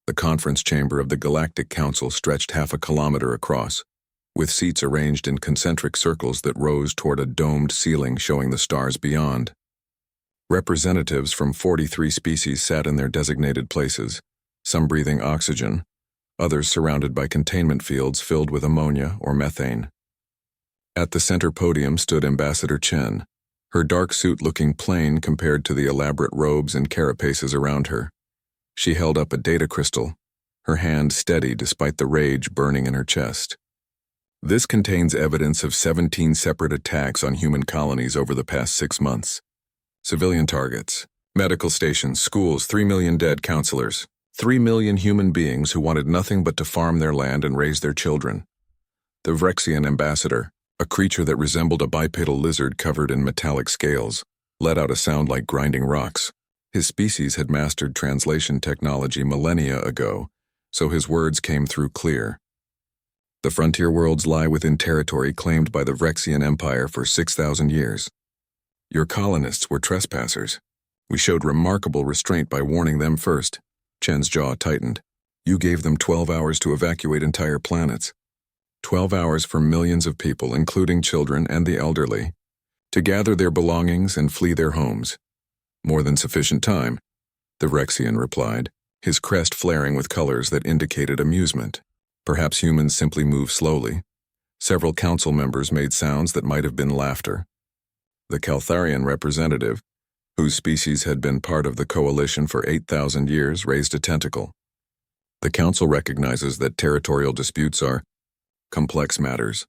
The conference chamber of the Galactic Council stretched half a kilometer across, with seats arranged in concentric circles that rose toward a domed ceiling showing the stars beyond. Representatives from 43 species sat in their designated places, some breathing oxygen, others surrounded by containment fields filled with ammonia or methane. At the center podium stood Ambassador Chen, her dark suit looking plain compared to the elaborate robes and carapaces around her. She held up a data crystal, her hand steady despite the rage burning in her chest. This contains evidence of 17 separate attacks on human colonies over the past 6 months. Civilian targets, medical stations, schools, 3 million dead counselors, 3 million human beings who wanted nothing but to farm their land and raise their children. The Vrexian ambassador, a creature that resembled a bipedal lizard covered in metallic scales, let out a sound like grinding rocks. His species had mastered translation technology millennia ago, so his words came through clear. The frontier worlds lie within territory claimed by the Vrexian Empire for 6,000 years. Your colonists were trespassers. We showed remarkable restraint by warning them first. Chen's jaw tightened. You gave them 12 hours to evacuate entire planets. 12 hours for millions of people, including children and the elderly, to gather their belongings and flee their homes. More than sufficient time, the Vrexian replied, his crest flaring with colors that indicated amusement. Perhaps humans simply move slowly. Several council members made sounds that might have been laughter. The Caltharian representative, whose species had been part of the coalition for 8,000 years, raised a tentacle. The council recognizes that territorial disputes are complex matters.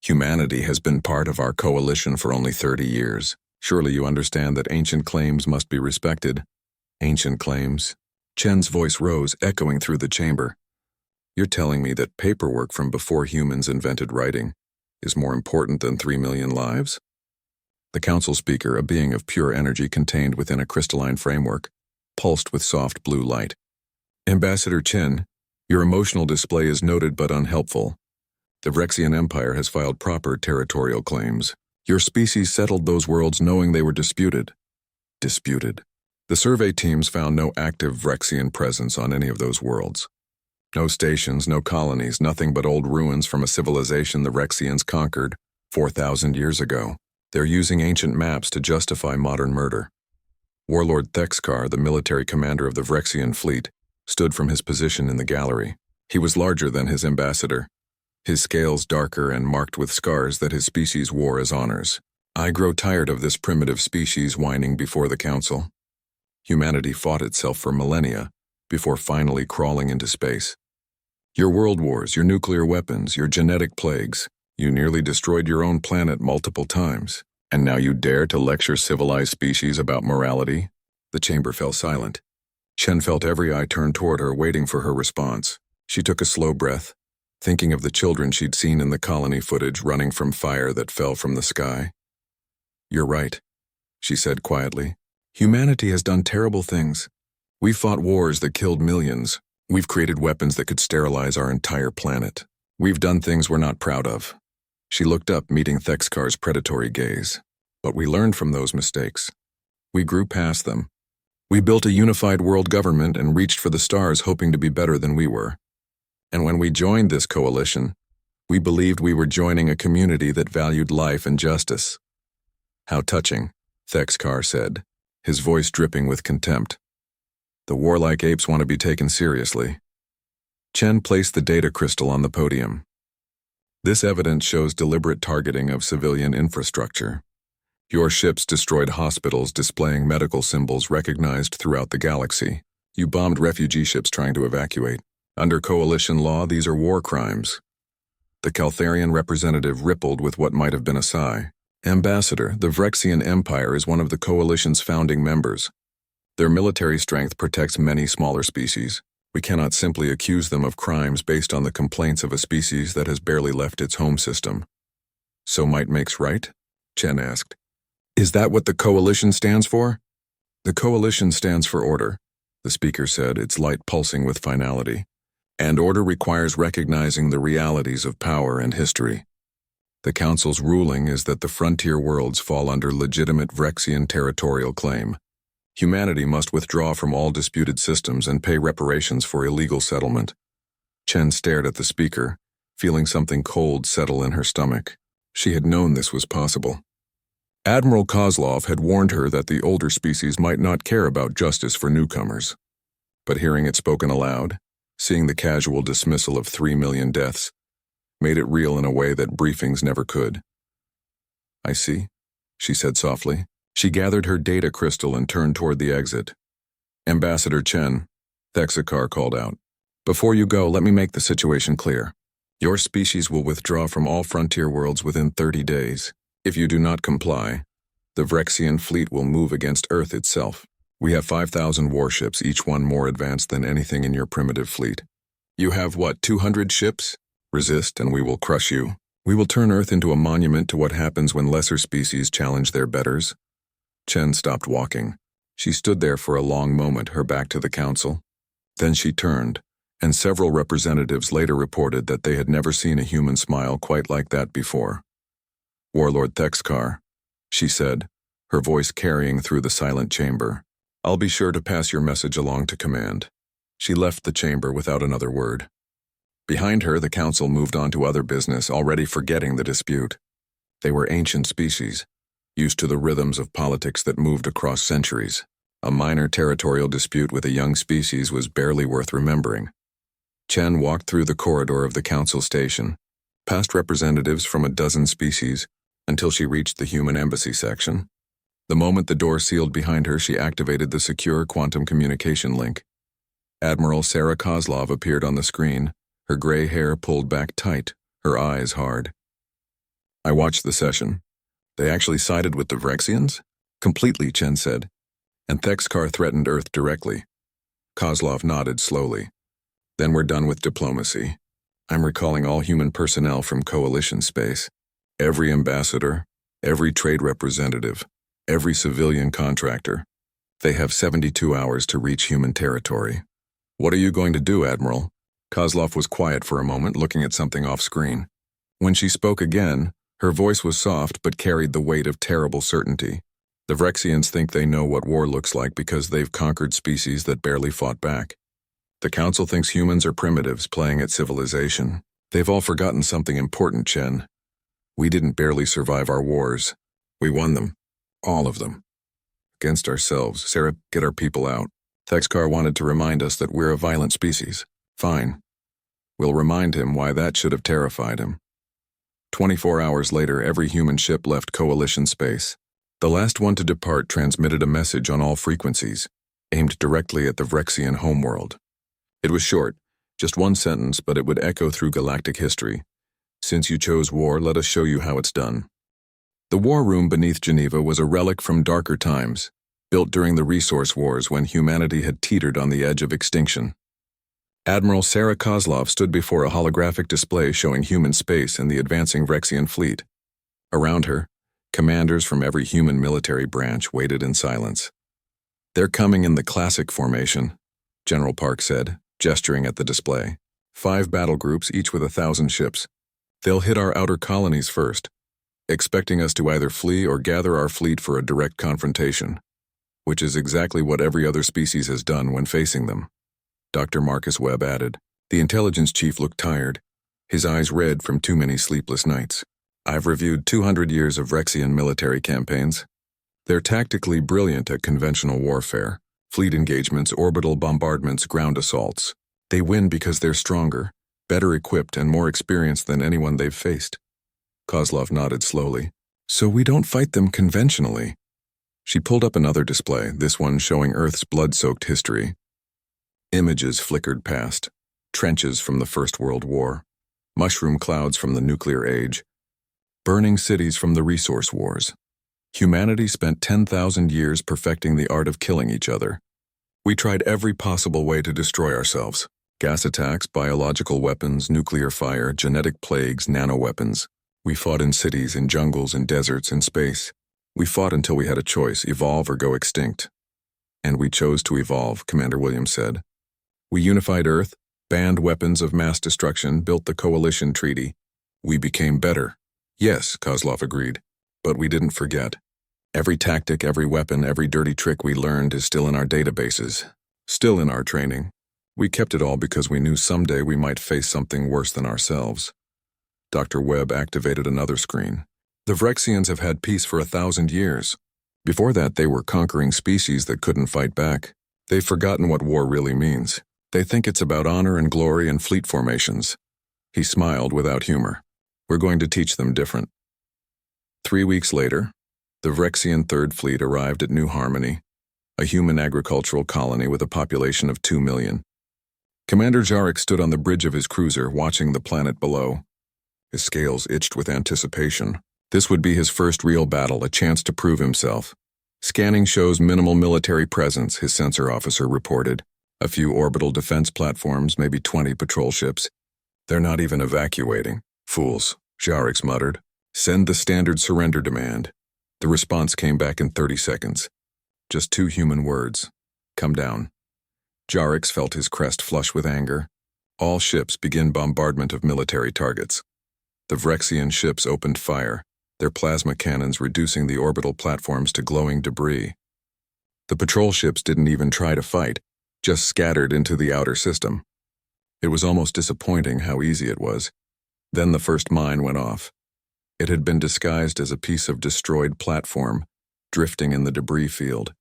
Humanity has been part of our coalition for only 30 years. Surely you understand that ancient claims must be respected. Ancient claims? Chen's voice rose, echoing through the chamber. You're telling me that paperwork from before humans invented writing is more important than 3 million lives? The council speaker, a being of pure energy contained within a crystalline framework, pulsed with soft blue light. Ambassador Chen, your emotional display is noted but unhelpful. The Vrexian Empire has filed proper territorial claims. Your species settled those worlds knowing they were disputed. Disputed. The survey teams found no active Vrexian presence on any of those worlds. No stations, no colonies, nothing but old ruins from a civilization the Vrexians conquered 4,000 years ago. They're using ancient maps to justify modern murder. Warlord Thexkar, the military commander of the Vrexian fleet, stood from his position in the gallery. He was larger than his ambassador, his scales darker and marked with scars that his species wore as honors. I grow tired of this primitive species whining before the council. Humanity fought itself for millennia before finally crawling into space. Your world wars, your nuclear weapons, your genetic plagues, you nearly destroyed your own planet multiple times. And now you dare to lecture civilized species about morality? The chamber fell silent. Chen felt every eye turn toward her, waiting for her response. She took a slow breath, thinking of the children she'd seen in the colony footage running from fire that fell from the sky. You're right, she said quietly. Humanity has done terrible things. We've fought wars that killed millions. We've created weapons that could sterilize our entire planet. We've done things we're not proud of. She looked up, meeting Thexkar's predatory gaze. But we learned from those mistakes. We grew past them. We built a unified world government and reached for the stars, hoping to be better than we were. And when we joined this coalition, we believed we were joining a community that valued life and justice. How touching, Thexkar said, his voice dripping with contempt. The warlike apes want to be taken seriously. Chen placed the data crystal on the podium. This evidence shows deliberate targeting of civilian infrastructure. Your ships destroyed hospitals displaying medical symbols recognized throughout the galaxy. You bombed refugee ships trying to evacuate. Under coalition law, these are war crimes. The Caltharian representative rippled with what might have been a sigh. Ambassador, the Vrexian Empire is one of the coalition's founding members. Their military strength protects many smaller species. We cannot simply accuse them of crimes based on the complaints of a species that has barely left its home system. So might makes right? Chen asked. Is that what the coalition stands for? The coalition stands for order, the speaker said, its light pulsing with finality. And order requires recognizing the realities of power and history. The Council's ruling is that the frontier worlds fall under legitimate Vrexian territorial claim. Humanity must withdraw from all disputed systems and pay reparations for illegal settlement. Chen stared at the speaker, feeling something cold settle in her stomach. She had known this was possible. Admiral Kozlov had warned her that the older species might not care about justice for newcomers. But hearing it spoken aloud, seeing the casual dismissal of 3 million deaths, made it real in a way that briefings never could. "I see," she said softly. She gathered her data crystal and turned toward the exit. "Ambassador Chen," Thexakar called out. "Before you go, let me make the situation clear. Your species will withdraw from all frontier worlds within 30 days. If you do not comply, the Vrexian fleet will move against Earth itself. We have 5,000 warships, each one more advanced than anything in your primitive fleet. You have, 200 ships? Resist and we will crush you. We will turn Earth into a monument to what happens when lesser species challenge their betters." Chen stopped walking. She stood there for a long moment, her back to the council. Then she turned, and several representatives later reported that they had never seen a human smile quite like that before. "Warlord Thexkar," she said, her voice carrying through the silent chamber. "I'll be sure to pass your message along to command." She left the chamber without another word. Behind her, the council moved on to other business, already forgetting the dispute. They were ancient species, used to the rhythms of politics that moved across centuries. A minor territorial dispute with a young species was barely worth remembering. Chen walked through the corridor of the council station, past representatives from a dozen species, until she reached the human embassy section. The moment the door sealed behind her, she activated the secure quantum communication link. Admiral Sarah Kozlov appeared on the screen, her gray hair pulled back tight, her eyes hard. "I watched the session. They actually sided with the Vrexians?" "Completely," Chen said. "And Thexkar threatened Earth directly." Kozlov nodded slowly. "Then we're done with diplomacy. I'm recalling all human personnel from coalition space. Every ambassador, every trade representative, every civilian contractor. They have 72 hours to reach human territory." "What are you going to do, Admiral?" Kozlov was quiet for a moment, looking at something off-screen. When she spoke again, her voice was soft but carried the weight of terrible certainty. "The Vrexians think they know what war looks like because they've conquered species that barely fought back. The Council thinks humans are primitives playing at civilization. They've all forgotten something important, Chen. We didn't barely survive our wars. We won them. All of them. Against ourselves. Sarah, get our people out. Thexkar wanted to remind us that we're a violent species. Fine. We'll remind him why that should have terrified him." 24 hours later, every human ship left coalition space. The last one to depart transmitted a message on all frequencies, aimed directly at the Vrexian homeworld. It was short, just one sentence, but it would echo through galactic history. "Since you chose war, let us show you how it's done." The war room beneath Geneva was a relic from darker times, built during the resource wars when humanity had teetered on the edge of extinction. Admiral Sarah Kozlov stood before a holographic display showing human space and the advancing Vrexian fleet. Around her, commanders from every human military branch waited in silence. "They're coming in the classic formation," General Park said, gesturing at the display. 5 battle groups, each with 1,000 ships. They'll hit our outer colonies first, expecting us to either flee or gather our fleet for a direct confrontation, which is exactly what every other species has done when facing them. Dr. Marcus Webb added. The intelligence chief looked tired, his eyes red from too many sleepless nights. "I've reviewed 200 years of Vrexian military campaigns. They're tactically brilliant at conventional warfare, fleet engagements, orbital bombardments, ground assaults. They win because they're stronger, better equipped, and more experienced than anyone they've faced." Kozlov nodded slowly. "So we don't fight them conventionally." She pulled up another display, this one showing Earth's blood-soaked history. Images flickered past, trenches from the First World War, mushroom clouds from the nuclear age, burning cities from the resource wars. Humanity spent 10,000 years perfecting the art of killing each other. We tried every possible way to destroy ourselves. Gas attacks, biological weapons, nuclear fire, genetic plagues, nanoweapons. We fought in cities, in jungles, in deserts, in space. We fought until we had a choice, evolve or go extinct. And we chose to evolve, Commander Williams said. We unified Earth, banned weapons of mass destruction, built the Coalition Treaty. We became better. Yes, Kozlov agreed, but we didn't forget. Every tactic, every weapon, every dirty trick we learned is still in our databases, still in our training. We kept it all because we knew someday we might face something worse than ourselves. Dr. Webb activated another screen. The Vrexians have had peace for 1,000 years. Before that, they were conquering species that couldn't fight back. They've forgotten what war really means. They think it's about honor and glory and fleet formations. He smiled without humor. We're going to teach them different. 3 weeks later, the Vrexian Third Fleet arrived at New Harmony, a human agricultural colony with a population of 2 million. Commander Jarek stood on the bridge of his cruiser, watching the planet below. His scales itched with anticipation. This would be his first real battle, a chance to prove himself. Scanning shows minimal military presence, his sensor officer reported. A few orbital defense platforms, maybe 20 patrol ships. They're not even evacuating. Fools, Jarek muttered. Send the standard surrender demand. The response came back in 30 seconds. Just 2 human words. Come down. Jarek felt his crest flush with anger. All ships begin bombardment of military targets. The Vrexian ships opened fire, their plasma cannons reducing the orbital platforms to glowing debris. The patrol ships didn't even try to fight, just scattered into the outer system. It was almost disappointing how easy it was. Then the first mine went off. It had been disguised as a piece of destroyed platform, drifting in the debris field.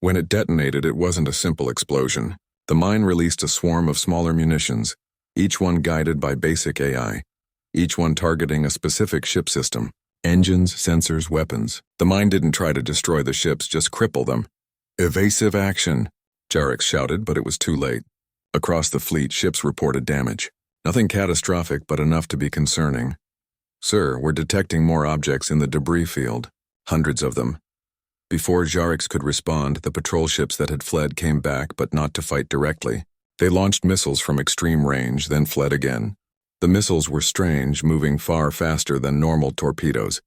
When it detonated, it wasn't a simple explosion. The mine released a swarm of smaller munitions, each one guided by basic AI, each one targeting a specific ship system. Engines, sensors, weapons. The mine didn't try to destroy the ships, just cripple them. Evasive action, Jarek shouted, but it was too late. Across the fleet, ships reported damage. Nothing catastrophic, but enough to be concerning. Sir, we're detecting more objects in the debris field. Hundreds of them. Before Jarek could respond, the patrol ships that had fled came back, but not to fight directly. They launched missiles from extreme range, then fled again. The missiles were strange, moving far faster than normal torpedoes,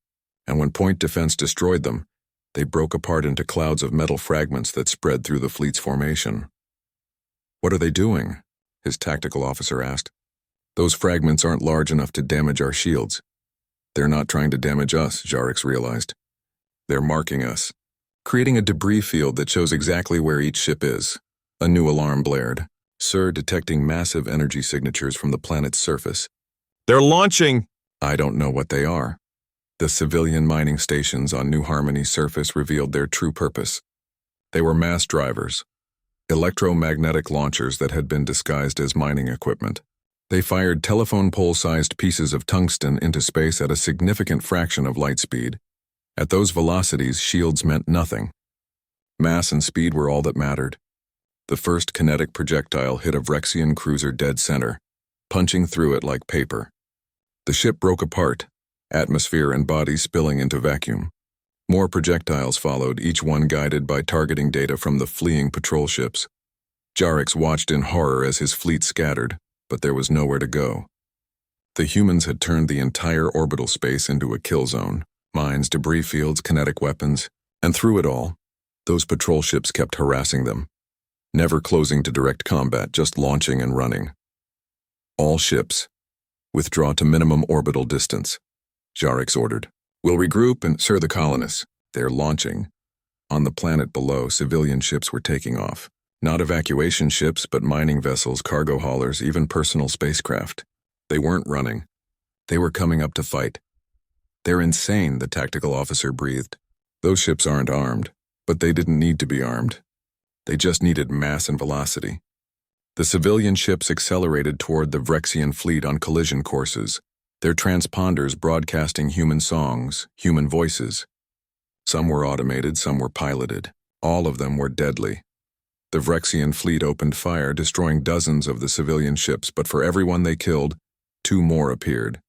and when point defense destroyed them, they broke apart into clouds of metal fragments that spread through the fleet's formation. What are they doing? His tactical officer asked. Those fragments aren't large enough to damage our shields. They're not trying to damage us, Jarek realized. They're marking us, creating a debris field that shows exactly where each ship is. A new alarm blared. Sir, detecting massive energy signatures from the planet's surface. They're launching! I don't know what they are. The civilian mining stations on New Harmony's surface revealed their true purpose. They were mass drivers, electromagnetic launchers that had been disguised as mining equipment. They fired telephone pole-sized pieces of tungsten into space at a significant fraction of light speed. At those velocities, shields meant nothing. Mass and speed were all that mattered. The first kinetic projectile hit a Vrexian cruiser dead center, punching through it like paper. The ship broke apart, atmosphere and body spilling into vacuum. More projectiles followed, each one guided by targeting data from the fleeing patrol ships. Jarek watched in horror as his fleet scattered, but there was nowhere to go. The humans had turned the entire orbital space into a kill zone. Mines, debris fields, kinetic weapons, and through it all, those patrol ships kept harassing them. Never closing to direct combat, just launching and running. All ships, withdraw to minimum orbital distance, Jarek ordered. We'll regroup and sir the colonists. They're launching. On the planet below, civilian ships were taking off. Not evacuation ships, but mining vessels, cargo haulers, even personal spacecraft. They weren't running. They were coming up to fight. They're insane, the tactical officer breathed. Those ships aren't armed, but they didn't need to be armed. They just needed mass and velocity. The civilian ships accelerated toward the Vrexian fleet on collision courses, their transponders broadcasting human songs, human voices. Some were automated, some were piloted. All of them were deadly. The Vrexian fleet opened fire, destroying dozens of the civilian ships, but for every one they killed, 2 more appeared.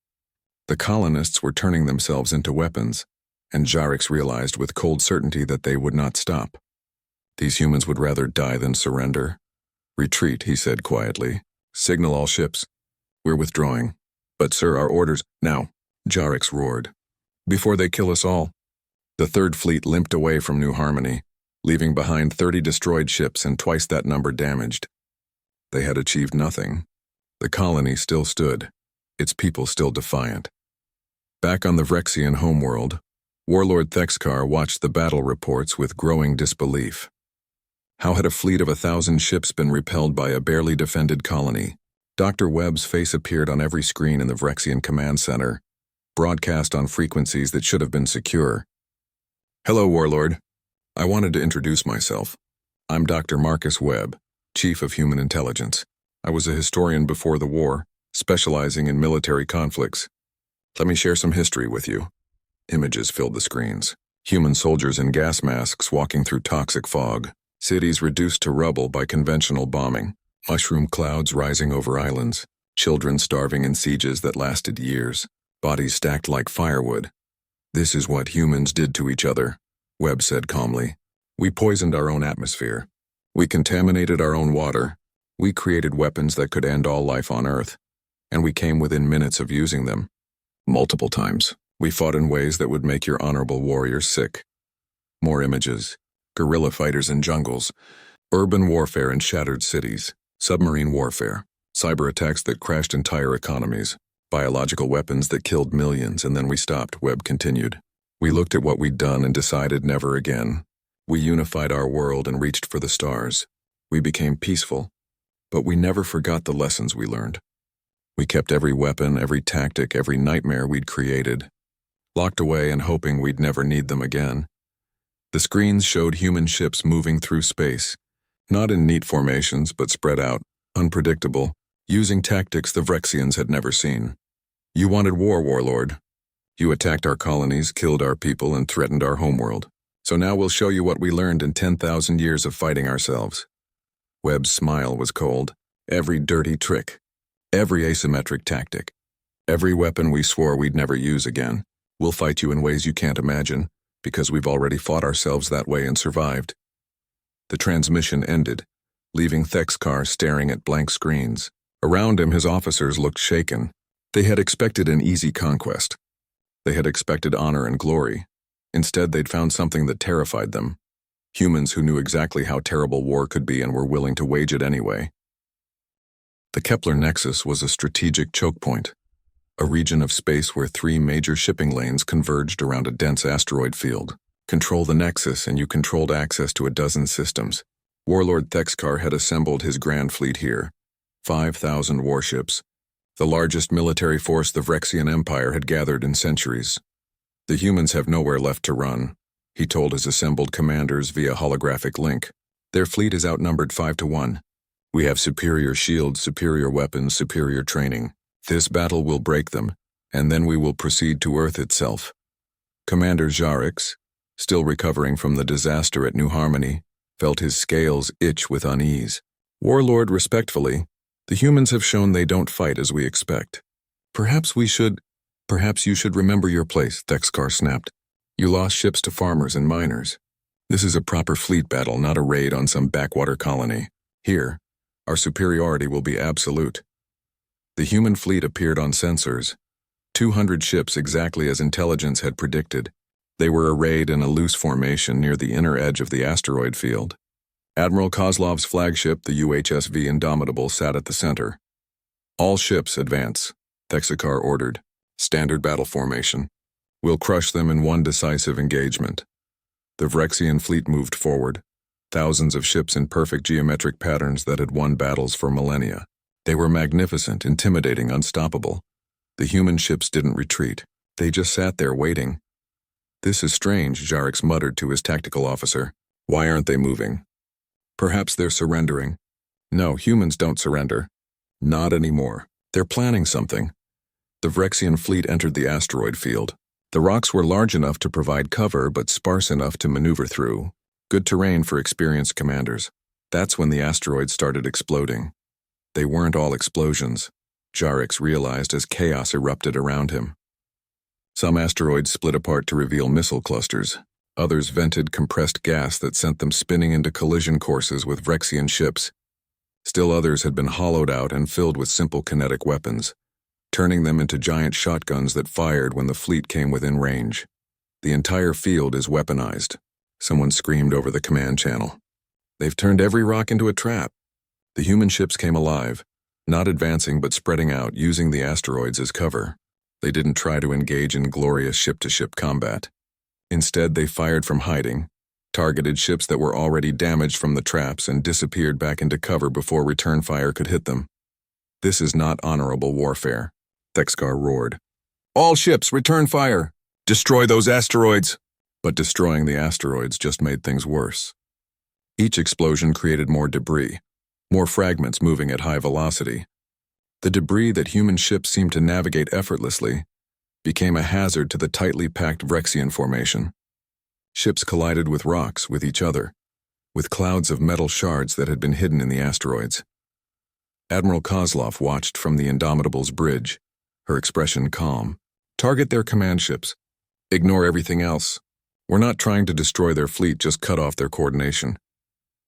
The colonists were turning themselves into weapons, and Jarek realized with cold certainty that they would not stop. These humans would rather die than surrender. Retreat, he said quietly. Signal all ships. We're withdrawing. But sir, our orders, now, Jarek roared. Before they kill us all. The Third Fleet limped away from New Harmony, leaving behind 30 destroyed ships and twice that number damaged. They had achieved nothing. The colony still stood, its people still defiant. Back on the Vrexian homeworld, Warlord Thexkar watched the battle reports with growing disbelief. How had a fleet of 1,000 ships been repelled by a barely defended colony? Dr. Webb's face appeared on every screen in the Vrexian command center, broadcast on frequencies that should have been secure. Hello, Warlord. I wanted to introduce myself. I'm Dr. Marcus Webb, Chief of Human Intelligence. I was a historian before the war, specializing in military conflicts. Let me share some history with you. Images filled the screens. Human soldiers in gas masks walking through toxic fog. Cities reduced to rubble by conventional bombing. Mushroom clouds rising over islands. Children starving in sieges that lasted years. Bodies stacked like firewood. This is what humans did to each other, Webb said calmly. We poisoned our own atmosphere. We contaminated our own water. We created weapons that could end all life on Earth. And we came within minutes of using them. Multiple times. We fought in ways that would make your honorable warriors sick. More images. Guerrilla fighters in jungles. Urban warfare in shattered cities. Submarine warfare. Cyber attacks that crashed entire economies. Biological weapons that killed millions, and then we stopped, Webb continued. We looked at what we'd done and decided never again. We unified our world and reached for the stars. We became peaceful, but we never forgot the lessons we learned. We kept every weapon, every tactic, every nightmare we'd created, locked away and hoping we'd never need them again. The screens showed human ships moving through space, not in neat formations, but spread out, unpredictable, using tactics the Vrexians had never seen. You wanted war, Warlord. You attacked our colonies, killed our people, and threatened our homeworld. So now we'll show you what we learned in 10,000 years of fighting ourselves. Webb's smile was cold. Every dirty trick, every asymmetric tactic, every weapon we swore we'd never use again. We'll fight you in ways you can't imagine, because we've already fought ourselves that way and survived. The transmission ended, leaving Thexkar staring at blank screens. Around him, his officers looked shaken. They had expected an easy conquest. They had expected honor and glory. Instead, they'd found something that terrified them. Humans who knew exactly how terrible war could be and were willing to wage it anyway. The Kepler Nexus was a strategic choke point, a region of space where 3 major shipping lanes converged around a dense asteroid field. Control the Nexus and you controlled access to a dozen systems. Warlord Thexkar had assembled his grand fleet here, 5,000 warships, the largest military force the Vrexian Empire had gathered in centuries. The humans have nowhere left to run, he told his assembled commanders via holographic link. Their fleet is outnumbered 5-1. We have superior shields, superior weapons, superior training. This battle will break them, and then we will proceed to Earth itself. Commander Jarix, still recovering from the disaster at New Harmony, felt his scales itch with unease. Warlord, respectfully, the humans have shown they don't fight as we expect. Perhaps you should remember your place, Thexkar snapped. You lost ships to farmers and miners. This is a proper fleet battle, not a raid on some backwater colony. Here, our superiority will be absolute. The human fleet appeared on sensors. 200 ships exactly as intelligence had predicted. They were arrayed in a loose formation near the inner edge of the asteroid field. Admiral Kozlov's flagship, the UHSV Indomitable, sat at the center. All ships advance, Thexkar ordered. Standard battle formation. We'll crush them in one decisive engagement. The Vrexian fleet moved forward. Thousands of ships in perfect geometric patterns that had won battles for millennia. They were magnificent, intimidating, unstoppable. The human ships didn't retreat. They just sat there waiting. This is strange, Jarix muttered to his tactical officer. Why aren't they moving? Perhaps they're surrendering. No, humans don't surrender. Not anymore. They're planning something. The Vrexian fleet entered the asteroid field. The rocks were large enough to provide cover, but sparse enough to maneuver through. Good terrain for experienced commanders. That's when the asteroid started exploding. They weren't all explosions, Jarix realized as chaos erupted around him. Some asteroids split apart to reveal missile clusters. Others vented compressed gas that sent them spinning into collision courses with Vrexian ships. Still others had been hollowed out and filled with simple kinetic weapons, turning them into giant shotguns that fired when the fleet came within range. The entire field is weaponized, someone screamed over the command channel. They've turned every rock into a trap. The human ships came alive, not advancing but spreading out, using the asteroids as cover. They didn't try to engage in glorious ship-to-ship combat. Instead, they fired from hiding, targeted ships that were already damaged from the traps, and disappeared back into cover before return fire could hit them. "This is not honorable warfare," Thexgar roared. "All ships, return fire! Destroy those asteroids!" But destroying the asteroids just made things worse. Each explosion created more debris, more fragments moving at high velocity. The debris that human ships seemed to navigate effortlessly became a hazard to the tightly packed Vrexian formation. Ships collided with rocks, with each other, with clouds of metal shards that had been hidden in the asteroids. Admiral Kozlov watched from the Indomitable's bridge, her expression calm. "Target their command ships. Ignore everything else. We're not trying to destroy their fleet, just cut off their coordination."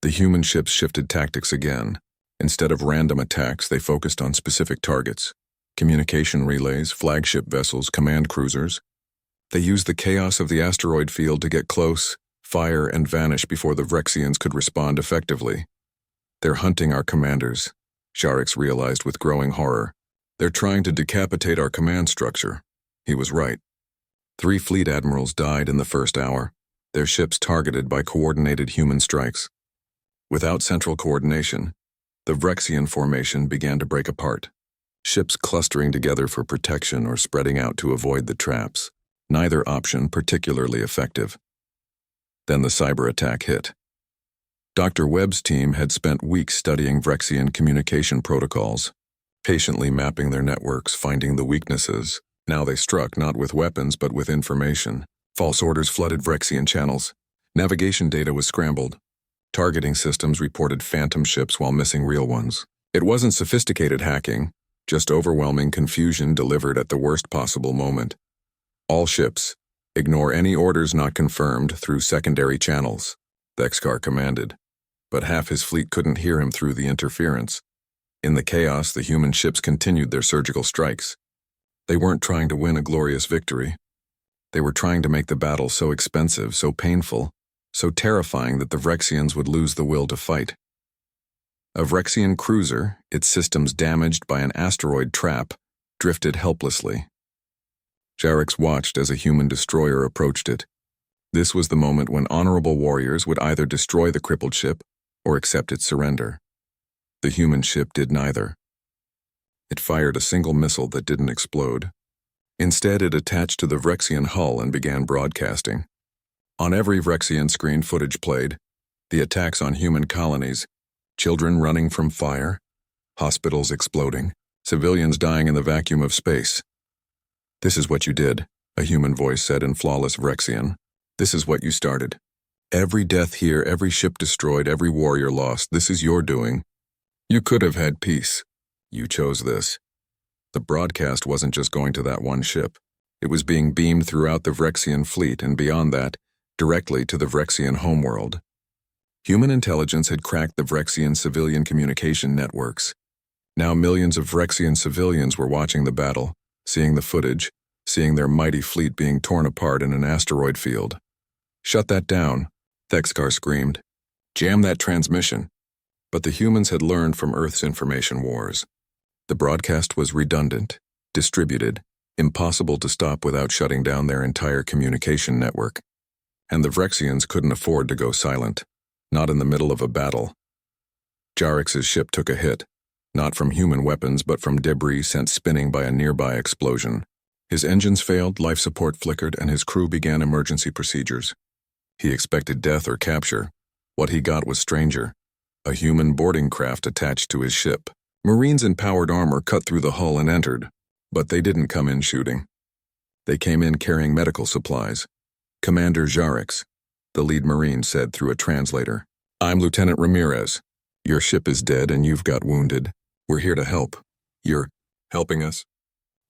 The human ships shifted tactics again. Instead of random attacks, they focused on specific targets: communication relays, flagship vessels, command cruisers. They used the chaos of the asteroid field to get close, fire, and vanish before the Vrexians could respond effectively. "They're hunting our commanders," Sharix realized with growing horror. "They're trying to decapitate our command structure." He was right. 3 fleet admirals died in the first hour, their ships targeted by coordinated human strikes. Without central coordination, the Vrexian formation began to break apart, ships clustering together for protection or spreading out to avoid the traps, neither option particularly effective. Then the cyber attack hit. Dr. Webb's team had spent weeks studying Vrexian communication protocols, patiently mapping their networks, finding the weaknesses. Now they struck not with weapons but with information. False orders flooded Vrexian channels. Navigation data was scrambled. Targeting systems reported phantom ships while missing real ones. It wasn't sophisticated hacking, just overwhelming confusion delivered at the worst possible moment. "All ships, ignore any orders not confirmed through secondary channels," Thexgar commanded. But half his fleet couldn't hear him through the interference. In the chaos, the human ships continued their surgical strikes. They weren't trying to win a glorious victory. They were trying to make the battle so expensive, so painful, so terrifying that the Vrexians would lose the will to fight. A Vrexian cruiser, its systems damaged by an asteroid trap, drifted helplessly. Sharix watched as a human destroyer approached it. This was the moment when honorable warriors would either destroy the crippled ship or accept its surrender. The human ship did neither. It fired a single missile that didn't explode. Instead, it attached to the Vrexian hull and began broadcasting. On every Vrexian screen, footage played: the attacks on human colonies, children running from fire, hospitals exploding, civilians dying in the vacuum of space. "This is what you did," a human voice said in flawless Vrexian. "This is what you started. Every death here, every ship destroyed, every warrior lost, this is your doing. You could have had peace. You chose this." The broadcast wasn't just going to that one ship. It was being beamed throughout the Vrexian fleet and beyond that, directly to the Vrexian homeworld. Human intelligence had cracked the Vrexian civilian communication networks. Now millions of Vrexian civilians were watching the battle, seeing the footage, seeing their mighty fleet being torn apart in an asteroid field. "Shut that down," Thexgar screamed. "Jam that transmission." But the humans had learned from Earth's information wars. The broadcast was redundant, distributed, impossible to stop without shutting down their entire communication network. And the Vrexians couldn't afford to go silent, not in the middle of a battle. Jarix's ship took a hit, not from human weapons but from debris sent spinning by a nearby explosion. His engines failed, life support flickered, and his crew began emergency procedures. He expected death or capture. What he got was stranger: a human boarding craft attached to his ship. Marines in powered armor cut through the hull and entered, but they didn't come in shooting. They came in carrying medical supplies. "Commander Jarix," the lead Marine said through a translator. "I'm Lieutenant Ramirez. Your ship is dead and you've got wounded. We're here to help. You're helping us?"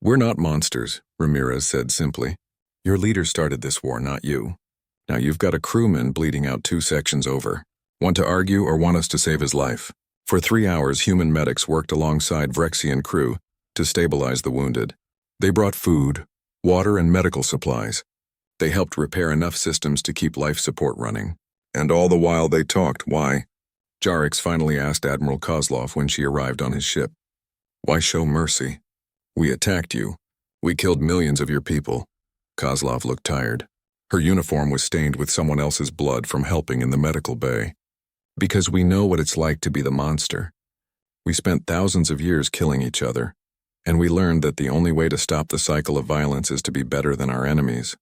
"We're not monsters," Ramirez said simply. "Your leader started this war, not you. Now you've got a crewman bleeding out 2 sections over. Want to argue or want us to save his life?" For 3 hours, human medics worked alongside Vrexian crew to stabilize the wounded. They brought food, water, and medical supplies. They helped repair enough systems to keep life support running. And all the while they talked, why? Jarix finally asked Admiral Kozlov when she arrived on his ship. "Why show mercy? We attacked you. We killed millions of your people." Kozlov looked tired. Her uniform was stained with someone else's blood from helping in the medical bay. Because we know what it's like to be the monster. We spent thousands of years killing each other, and we learned that the only way to stop the cycle of violence is to be better than our enemies.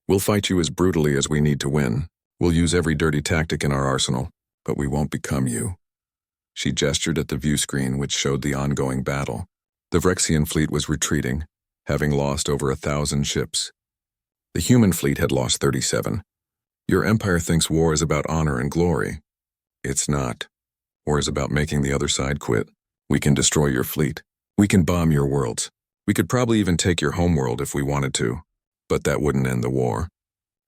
We'll fight you as brutally as we need to win. We'll use every dirty tactic in our arsenal, but we won't become you. She gestured at the view screen which showed the ongoing battle. The Vrexian fleet was retreating, having lost over 1,000 ships. The human fleet had lost 37. Your empire thinks war is about honor and glory. It's not. War is about making the other side quit. We can destroy your fleet. We can bomb your worlds. We could probably even take your homeworld if we wanted to. But that wouldn't end the war.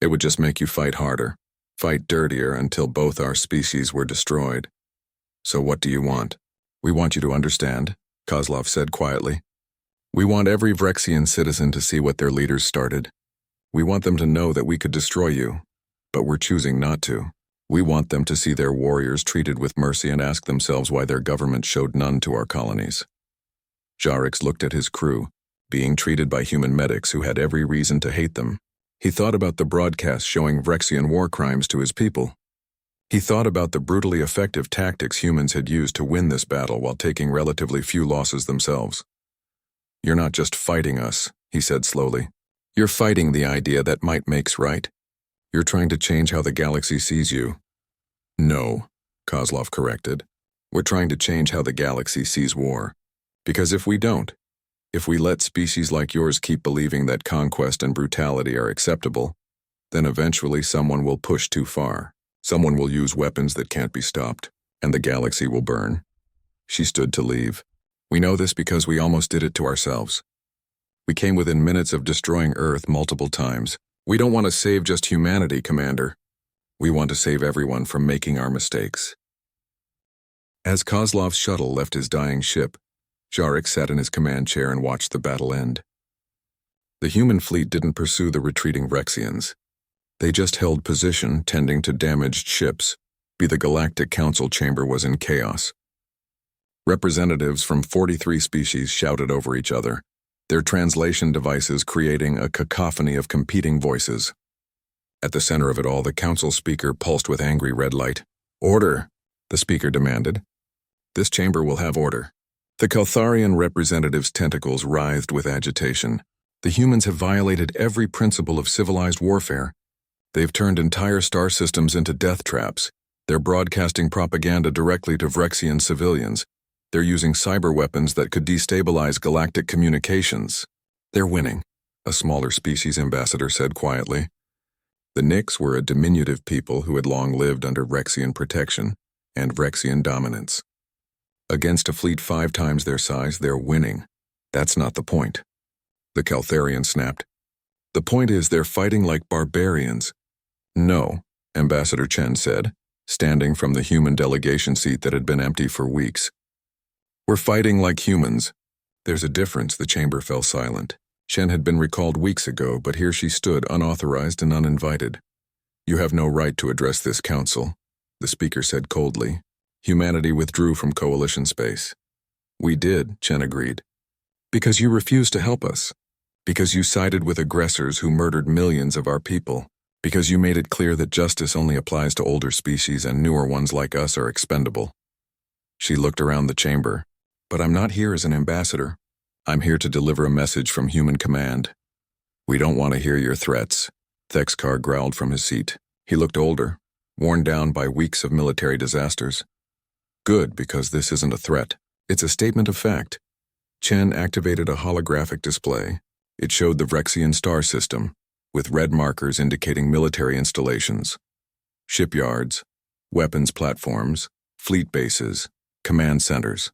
It would just make you fight harder, fight dirtier until both our species were destroyed. So what do you want? We want you to understand, Kozlov said quietly. We want every Vrexian citizen to see what their leaders started. We want them to know that we could destroy you, but we're choosing not to. We want them to see their warriors treated with mercy and ask themselves why their government showed none to our colonies. Jarix looked at his crew, being treated by human medics who had every reason to hate them. He thought about the broadcasts showing Vrexian war crimes to his people. He thought about the brutally effective tactics humans had used to win this battle while taking relatively few losses themselves. You're not just fighting us, he said slowly. You're fighting the idea that might makes right. You're trying to change how the galaxy sees you. No, Kozlov corrected. We're trying to change how the galaxy sees war. Because if we don't, if we let species like yours keep believing that conquest and brutality are acceptable, then eventually someone will push too far. Someone will use weapons that can't be stopped, and the galaxy will burn. She stood to leave. We know this because we almost did it to ourselves. We came within minutes of destroying Earth multiple times. We don't want to save just humanity, Commander. We want to save everyone from making our mistakes. As Kozlov's shuttle left his dying ship, Jarix sat in his command chair and watched the battle end. The human fleet didn't pursue the retreating Vrexians. They just held position, tending to damaged ships. The Galactic Council chamber was in chaos. Representatives from 43 species shouted over each other, their translation devices creating a cacophony of competing voices. At the center of it all, the council speaker pulsed with angry red light. Order, the speaker demanded. This chamber will have order. The Keltharian representative's tentacles writhed with agitation. The humans have violated every principle of civilized warfare. They've turned entire star systems into death traps. They're broadcasting propaganda directly to Vrexian civilians. They're using cyber weapons that could destabilize galactic communications. They're winning, a smaller species ambassador said quietly. The Nyx were a diminutive people who had long lived under Vrexian protection and Vrexian dominance. Against a fleet 5 times their size, they're winning. That's not the point. The Keltharian snapped. The point is they're fighting like barbarians. No, Ambassador Chen said, standing from the human delegation seat that had been empty for weeks. We're fighting like humans. There's a difference. The chamber fell silent. Chen had been recalled weeks ago, but here she stood, unauthorized and uninvited. You have no right to address this council, the speaker said coldly. Humanity withdrew from coalition space. We did, Chen agreed. Because you refused to help us. Because you sided with aggressors who murdered millions of our people. Because you made it clear that justice only applies to older species and newer ones like us are expendable. She looked around the chamber. But I'm not here as an ambassador. I'm here to deliver a message from human command. We don't want to hear your threats, Thexkar growled from his seat. He looked older, worn down by weeks of military disasters. Good, because this isn't a threat. It's a statement of fact. Chen activated a holographic display. It showed the Vrexian star system, with red markers indicating military installations, shipyards, weapons platforms, fleet bases, command centers.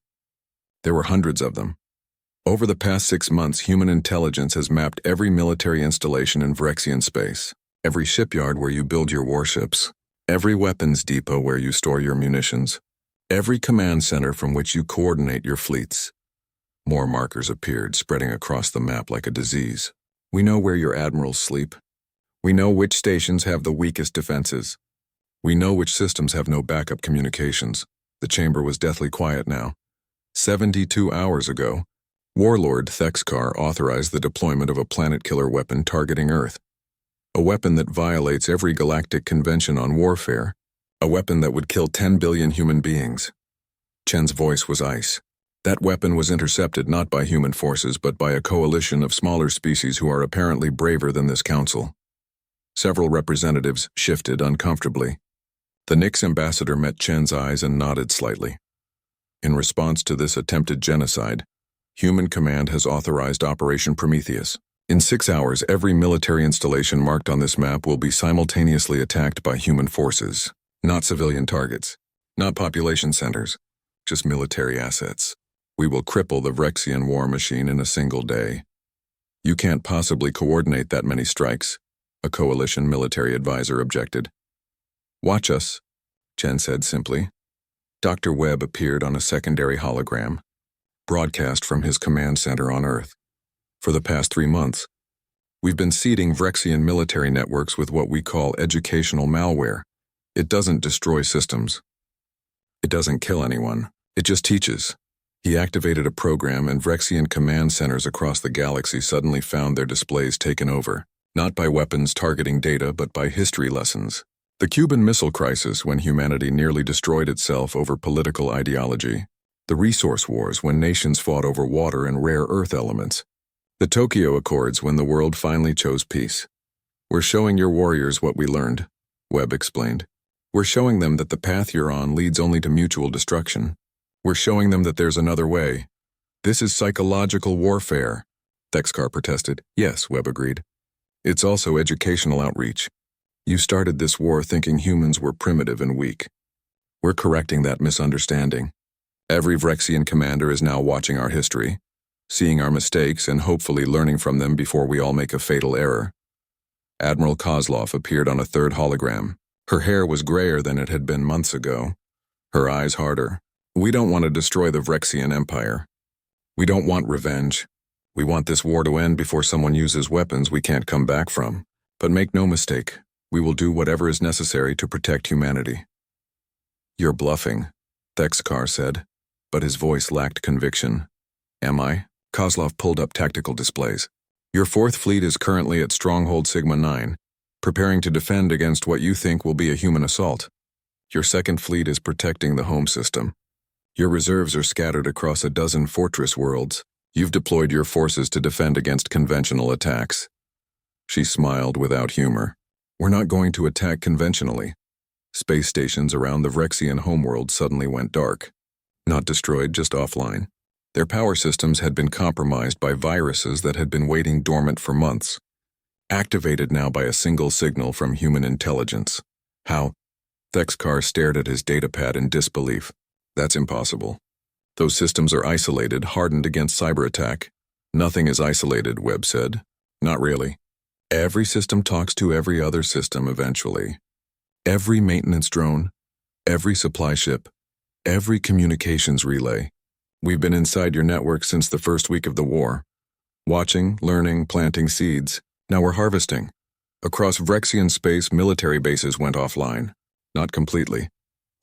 There were hundreds of them. Over the past 6 months, human intelligence has mapped every military installation in Vrexian space, every shipyard where you build your warships, every weapons depot where you store your munitions, every command center from which you coordinate your fleets. More markers appeared, spreading across the map like a disease. We know where your admirals sleep. We know which stations have the weakest defenses. We know which systems have no backup communications. The chamber was deathly quiet now. 72 hours ago, Warlord Thexkar authorized the deployment of a planet-killer weapon targeting Earth. A weapon that violates every galactic convention on warfare. A weapon that would kill 10 billion human beings. Chen's voice was ice. That weapon was intercepted not by human forces but by a coalition of smaller species who are apparently braver than this council. Several representatives shifted uncomfortably. The Nix ambassador met Chen's eyes and nodded slightly. In response to this attempted genocide, Human Command has authorized Operation Prometheus. In 6 hours, every military installation marked on this map will be simultaneously attacked by human forces. Not civilian targets, not population centers, just military assets. We will cripple the Vrexian war machine in a single day. You can't possibly coordinate that many strikes, a coalition military advisor objected. Watch us, Chen said simply. Dr. Webb appeared on a secondary hologram, broadcast from his command center on Earth. For the past 3 months, we've been seeding Vrexian military networks with what we call educational malware. It doesn't destroy systems. It doesn't kill anyone. It just teaches. He activated a program and Vrexian command centers across the galaxy suddenly found their displays taken over, not by weapons targeting data but by history lessons. The Cuban Missile Crisis when humanity nearly destroyed itself over political ideology. The resource wars when nations fought over water and rare earth elements. The Tokyo Accords when the world finally chose peace. We're showing your warriors what we learned, Webb explained. We're showing them that the path you're on leads only to mutual destruction. We're showing them that there's another way. This is psychological warfare, Thexkar protested. Yes, Webb agreed. It's also educational outreach. You started this war thinking humans were primitive and weak. We're correcting that misunderstanding. Every Vrexian commander is now watching our history, seeing our mistakes and hopefully learning from them before we all make a fatal error. Admiral Kozlov appeared on a third hologram. Her hair was grayer than it had been months ago, her eyes harder. We don't want to destroy the Vrexian Empire. We don't want revenge. We want this war to end before someone uses weapons we can't come back from. But make no mistake, we will do whatever is necessary to protect humanity. You're bluffing, Thexkar said, but his voice lacked conviction. Am I? Kozlov pulled up tactical displays. Your 4th Fleet is currently at Stronghold Sigma 9, preparing to defend against what you think will be a human assault. Your 2nd Fleet is protecting the home system. Your reserves are scattered across a dozen fortress worlds. You've deployed your forces to defend against conventional attacks. She smiled without humor. We're not going to attack conventionally. Space stations around the Vrexian homeworld suddenly went dark. Not destroyed, just offline. Their power systems had been compromised by viruses that had been waiting dormant for months. Activated now by a single signal from human intelligence. How? Thexkar stared at his datapad in disbelief. That's impossible. Those systems are isolated, hardened against cyber attack. Nothing is isolated, Webb said. Not really. Every system talks to every other system eventually. Every maintenance drone, every supply ship, every communications relay. We've been inside your network since the first week of the war. Watching, learning, planting seeds. Now we're harvesting. Across Vrexian space, military bases went offline. Not completely.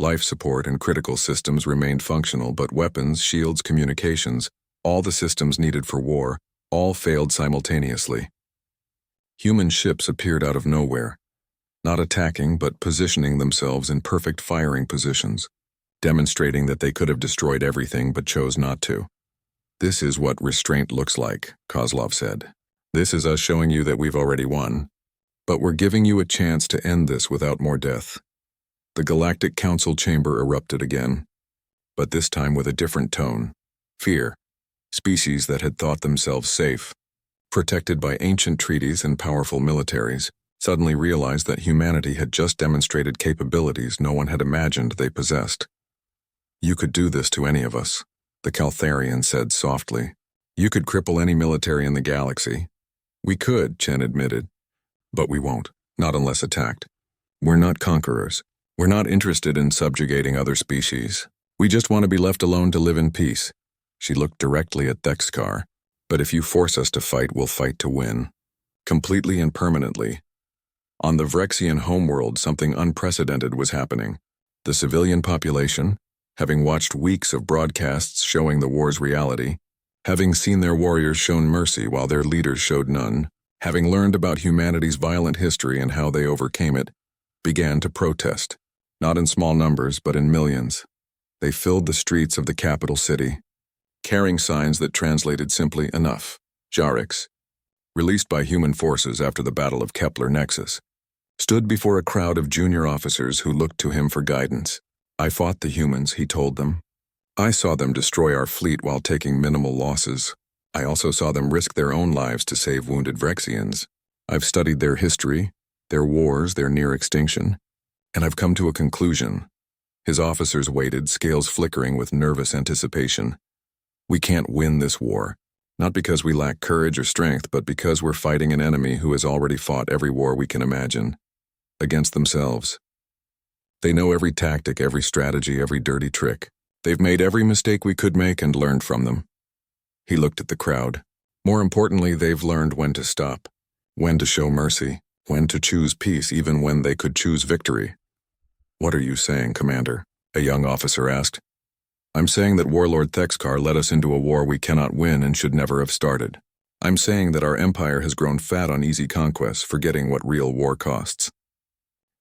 Life support and critical systems remained functional, but weapons, shields, communications, all the systems needed for war, all failed simultaneously. Human ships appeared out of nowhere, not attacking but positioning themselves in perfect firing positions, demonstrating that they could have destroyed everything but chose not to. This is what restraint looks like, Kozlov said. This is us showing you that we've already won, but we're giving you a chance to end this without more death. The Galactic Council chamber erupted again, but this time with a different tone. Fear. Species that had thought themselves safe, protected by ancient treaties and powerful militaries, suddenly realized that humanity had just demonstrated capabilities no one had imagined they possessed. You could do this to any of us, the Caltharian said softly. You could cripple any military in the galaxy. We could, Chen admitted, but we won't, not unless attacked. We're not conquerors. We're not interested in subjugating other species. We just want to be left alone to live in peace. She looked directly at Thexkar. But if you force us to fight, we'll fight to win. Completely and permanently. On the Vrexian homeworld, something unprecedented was happening. The civilian population, having watched weeks of broadcasts showing the war's reality, having seen their warriors shown mercy while their leaders showed none, having learned about humanity's violent history and how they overcame it, began to protest, not in small numbers but in millions. They filled the streets of the capital city, carrying signs that translated simply enough. Jarix, released by human forces after the Battle of Kepler Nexus, stood before a crowd of junior officers who looked to him for guidance. I fought the humans, he told them. I saw them destroy our fleet while taking minimal losses. I also saw them risk their own lives to save wounded Vrexians. I've studied their history, their wars, their near extinction, and I've come to a conclusion. His officers waited, scales flickering with nervous anticipation. We can't win this war, not because we lack courage or strength, but because we're fighting an enemy who has already fought every war we can imagine, against themselves. They know every tactic, every strategy, every dirty trick. They've made every mistake we could make and learned from them. He looked at the crowd. More importantly, they've learned when to stop, when to show mercy, when to choose peace even when they could choose victory. What are you saying, Commander? A young officer asked. I'm saying that Warlord Thexkar led us into a war we cannot win and should never have started. I'm saying that our empire has grown fat on easy conquests, forgetting what real war costs.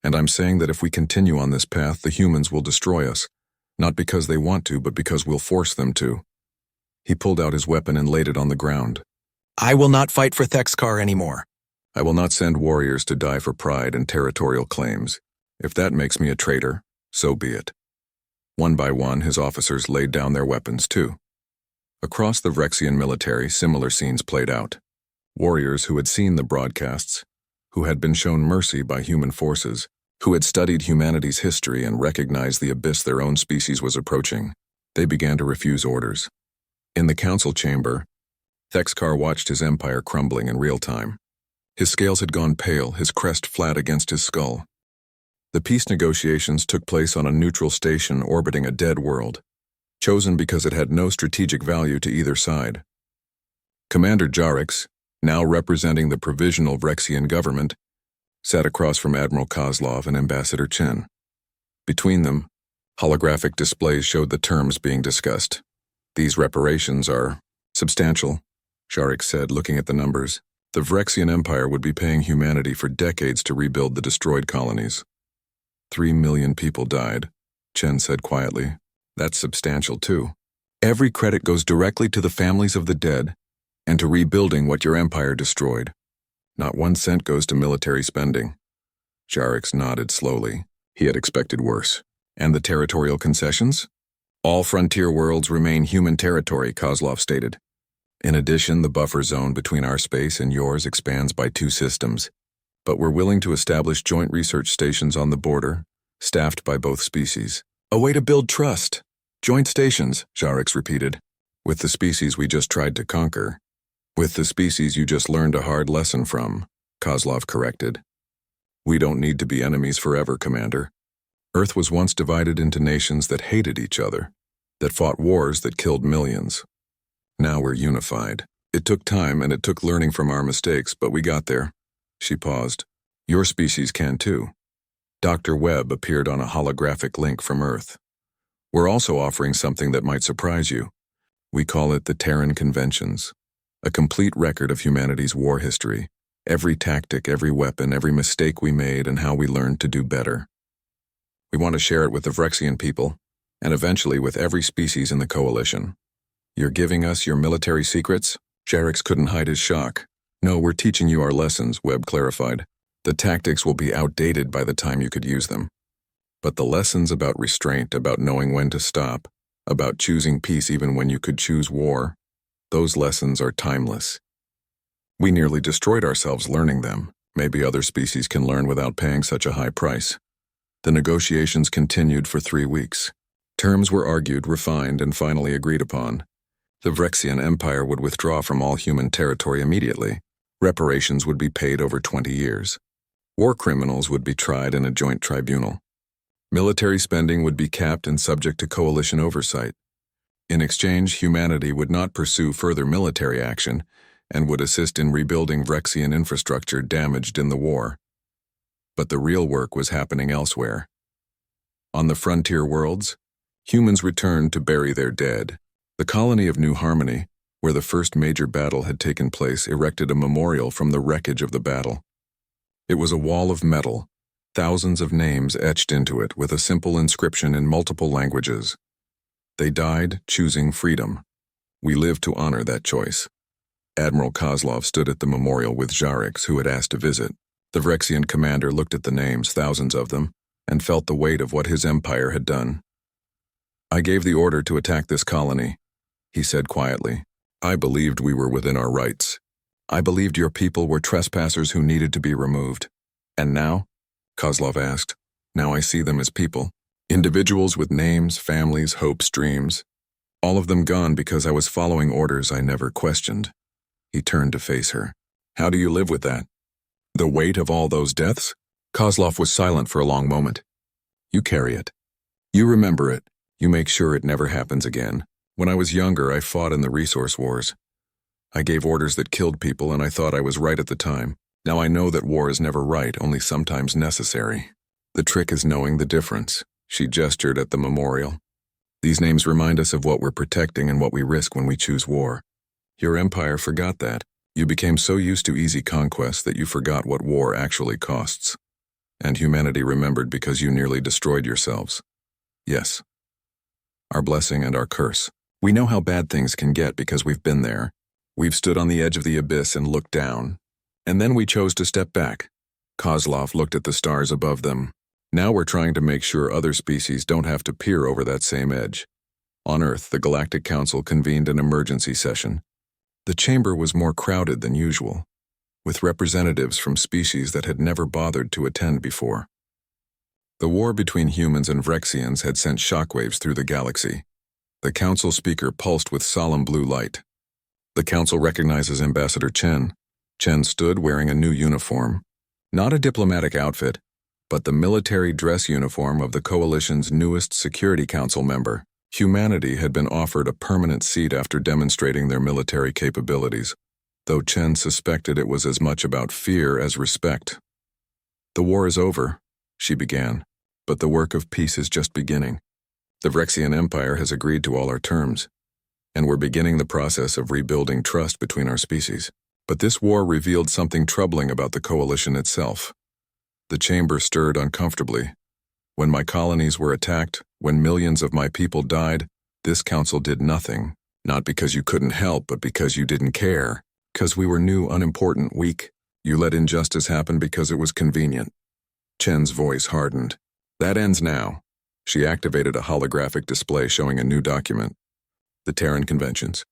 And I'm saying that if we continue on this path, the humans will destroy us, not because they want to, but because we'll force them to. He pulled out his weapon and laid it on the ground. I will not fight for Thexkar anymore. I will not send warriors to die for pride and territorial claims. If that makes me a traitor, so be it. One by one, his officers laid down their weapons too. Across the Vrexian military, similar scenes played out. Warriors who had seen the broadcasts, who had been shown mercy by human forces, who had studied humanity's history and recognized the abyss their own species was approaching, they began to refuse orders. In the council chamber, Thexkar watched his empire crumbling in real time. His scales had gone pale, his crest flat against his skull. The peace negotiations took place on a neutral station orbiting a dead world, chosen because it had no strategic value to either side. Commander Jarix, now representing the provisional Vrexian government, sat across from Admiral Kozlov and Ambassador Chen. Between them, holographic displays showed the terms being discussed. These reparations are substantial, Jarix said, looking at the numbers. The Vrexian Empire would be paying humanity for decades to rebuild the destroyed colonies. 3 million people died, Chen said quietly. That's substantial too. Every credit goes directly to the families of the dead and to rebuilding what your empire destroyed. Not 1 cent goes to military spending. Jarix nodded slowly. He had expected worse. And the territorial concessions? All frontier worlds remain human territory, Kozlov stated. In addition, the buffer zone between our space and yours expands by 2 systems. But we're willing to establish joint research stations on the border, staffed by both species. A way to build trust. Joint stations, Jarix repeated. With the species we just tried to conquer. With the species you just learned a hard lesson from, Kozlov corrected. We don't need to be enemies forever, Commander. Earth was once divided into nations that hated each other, that fought wars that killed millions. Now we're unified. It took time and it took learning from our mistakes, but we got there. She paused. Your species can too. Dr. Webb appeared on a holographic link from Earth. We're also offering something that might surprise you. We call it the Terran Conventions. A complete record of humanity's war history. Every tactic, every weapon, every mistake we made, and how we learned to do better. We want to share it with the Vrexian people, and eventually with every species in the Coalition. You're giving us your military secrets? Jarix couldn't hide his shock. No, we're teaching you our lessons, Webb clarified. The tactics will be outdated by the time you could use them. But the lessons about restraint, about knowing when to stop, about choosing peace even when you could choose war, those lessons are timeless. We nearly destroyed ourselves learning them. Maybe other species can learn without paying such a high price. The negotiations continued for 3 weeks. Terms were argued, refined, and finally agreed upon. The Vrexian Empire would withdraw from all human territory immediately. Reparations would be paid over 20 years. War criminals would be tried in a joint tribunal. Military spending would be capped and subject to coalition oversight. In exchange, humanity would not pursue further military action and would assist in rebuilding Vrexian infrastructure damaged in the war. But the real work was happening elsewhere. On the frontier worlds, humans returned to bury their dead. The colony of New Harmony, where the first major battle had taken place, erected a memorial from the wreckage of the battle. It was a wall of metal, thousands of names etched into it with a simple inscription in multiple languages. They died choosing freedom. We live to honor that choice. Admiral Kozlov stood at the memorial with Jarix, who had asked to visit. The Vrexian commander looked at the names, thousands of them, and felt the weight of what his empire had done. "I gave the order to attack this colony," he said quietly. "I believed we were within our rights. I believed your people were trespassers who needed to be removed. And now?" Kozlov asked. "Now I see them as people. Individuals with names, families, hopes, dreams. All of them gone because I was following orders I never questioned." He turned to face her. "How do you live with that? The weight of all those deaths?" Kozlov was silent for a long moment. "You carry it. You remember it. You make sure it never happens again. When I was younger, I fought in the resource wars. I gave orders that killed people, and I thought I was right at the time. Now I know that war is never right, only sometimes necessary. The trick is knowing the difference." She gestured at the memorial. "These names remind us of what we're protecting and what we risk when we choose war. Your empire forgot that. You became so used to easy conquest that you forgot what war actually costs. And humanity remembered because you nearly destroyed yourselves. Yes. Our blessing and our curse. We know how bad things can get because we've been there. We've stood on the edge of the abyss and looked down. And then we chose to step back." Kozlov looked at the stars above them. "Now we're trying to make sure other species don't have to peer over that same edge." On Earth, the Galactic Council convened an emergency session. The chamber was more crowded than usual, with representatives from species that had never bothered to attend before. The war between humans and Vrexians had sent shockwaves through the galaxy. The council speaker pulsed with solemn blue light. "The council recognizes Ambassador Chen." Chen stood wearing a new uniform. Not a diplomatic outfit, but the military dress uniform of the Coalition's newest Security Council member. Humanity had been offered a permanent seat after demonstrating their military capabilities, though Chen suspected it was as much about fear as respect. "The war is over," she began, "but the work of peace is just beginning. The Vrexian Empire has agreed to all our terms, and we're beginning the process of rebuilding trust between our species. But this war revealed something troubling about the Coalition itself." The chamber stirred uncomfortably. "When my colonies were attacked, when millions of my people died, this council did nothing. Not because you couldn't help, but because you didn't care. Because we were new, unimportant, weak. You let injustice happen because it was convenient." Chen's voice hardened. "That ends now." She activated a holographic display showing a new document. "The Terran Conventions.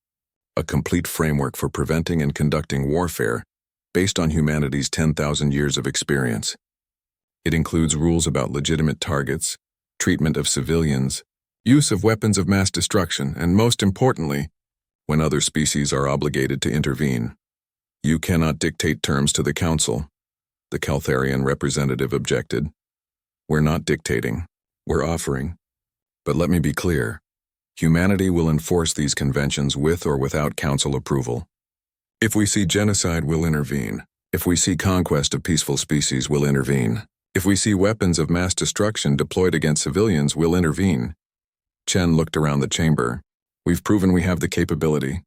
A complete framework for preventing and conducting warfare based on humanity's 10,000 years of experience. It includes rules about legitimate targets, treatment of civilians, use of weapons of mass destruction, and most importantly, when other species are obligated to intervene. You cannot dictate terms to the Council." The Caltharian representative objected. "We're not dictating. We're offering. But let me be clear. Humanity will enforce these conventions with or without Council approval. If we see genocide, we'll intervene. If we see conquest of peaceful species, we'll intervene. If we see weapons of mass destruction deployed against civilians, we'll intervene." Chen looked around the chamber. "We've proven we have the capability.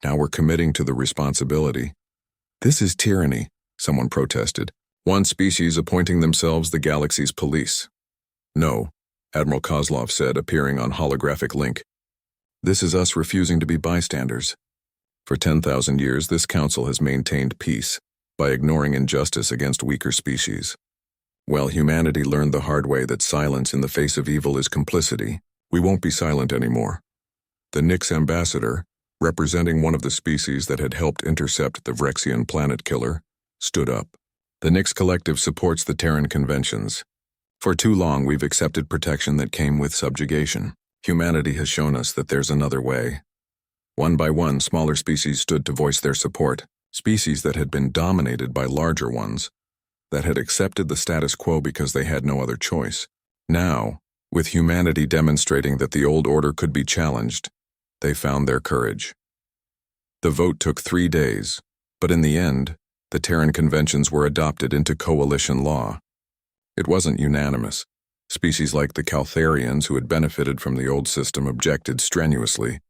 Now we're committing to the responsibility." "This is tyranny," someone protested. "One species appointing themselves the galaxy's police." "No," Admiral Kozlov said, appearing on holographic link. "This is us refusing to be bystanders. For 10,000 years, this council has maintained peace by ignoring injustice against weaker species. Well, humanity learned the hard way that silence in the face of evil is complicity. We won't be silent anymore." The Nyx ambassador, representing one of the species that had helped intercept the Vrexian planet killer, stood up. "The Nyx Collective supports the Terran Conventions. For too long, we've accepted protection that came with subjugation. Humanity has shown us that there's another way." One by one, smaller species stood to voice their support, species that had been dominated by larger ones, that had accepted the status quo because they had no other choice. Now, with humanity demonstrating that the old order could be challenged, they found their courage. The vote took 3 days, but in the end, the Terran Conventions were adopted into coalition law. It wasn't unanimous. Species like the Caltharians, who had benefited from the old system, objected strenuously,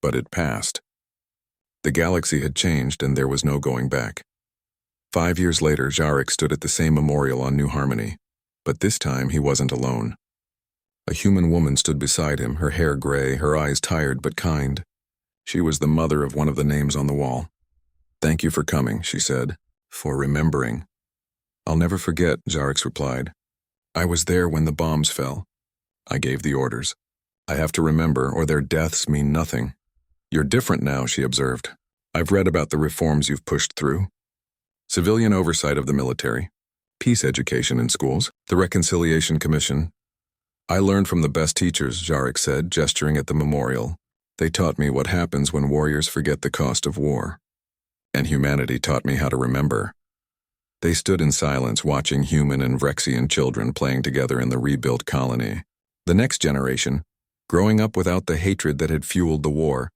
but it passed. The galaxy had changed and there was no going back. 5 years later, Jarek stood at the same memorial on New Harmony, but this time he wasn't alone. A human woman stood beside him, her hair gray, her eyes tired but kind. She was the mother of one of the names on the wall. "Thank you for coming," she said, "for remembering." "I'll never forget," Jarek replied. "I was there when the bombs fell. I gave the orders. I have to remember, or their deaths mean nothing." "You're different now," she observed. "I've read about the reforms you've pushed through. Civilian oversight of the military, peace education in schools, the Reconciliation Commission. I learned from the best teachers," Jarek said, gesturing at the memorial. "They taught me what happens when warriors forget the cost of war. And humanity taught me how to remember." They stood in silence, watching human and Vrexian children playing together in the rebuilt colony. The next generation, growing up without the hatred that had fueled the war.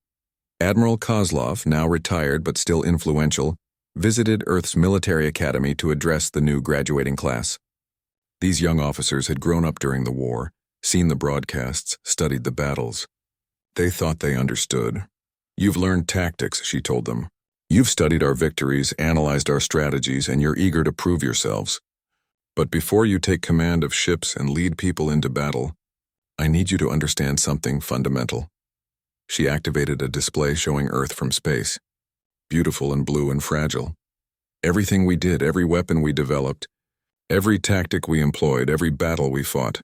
Admiral Kozlov, now retired but still influential, visited Earth's military academy to address the new graduating class. These young officers had grown up during the war, seen the broadcasts, studied the battles. They thought they understood. "You've learned tactics," she told them. "You've studied our victories, analyzed our strategies, and you're eager to prove yourselves. But before you take command of ships and lead people into battle, I need you to understand something fundamental." She activated a display showing Earth from space, beautiful and blue and fragile. "Everything we did, every weapon we developed, every tactic we employed, every battle we fought,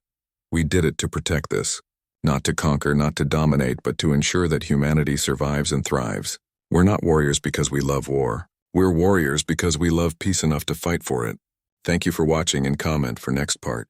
we did it to protect this. Not to conquer, not to dominate, but to ensure that humanity survives and thrives. We're not warriors because we love war. We're warriors because we love peace enough to fight for it." Thank you for watching and comment for next part.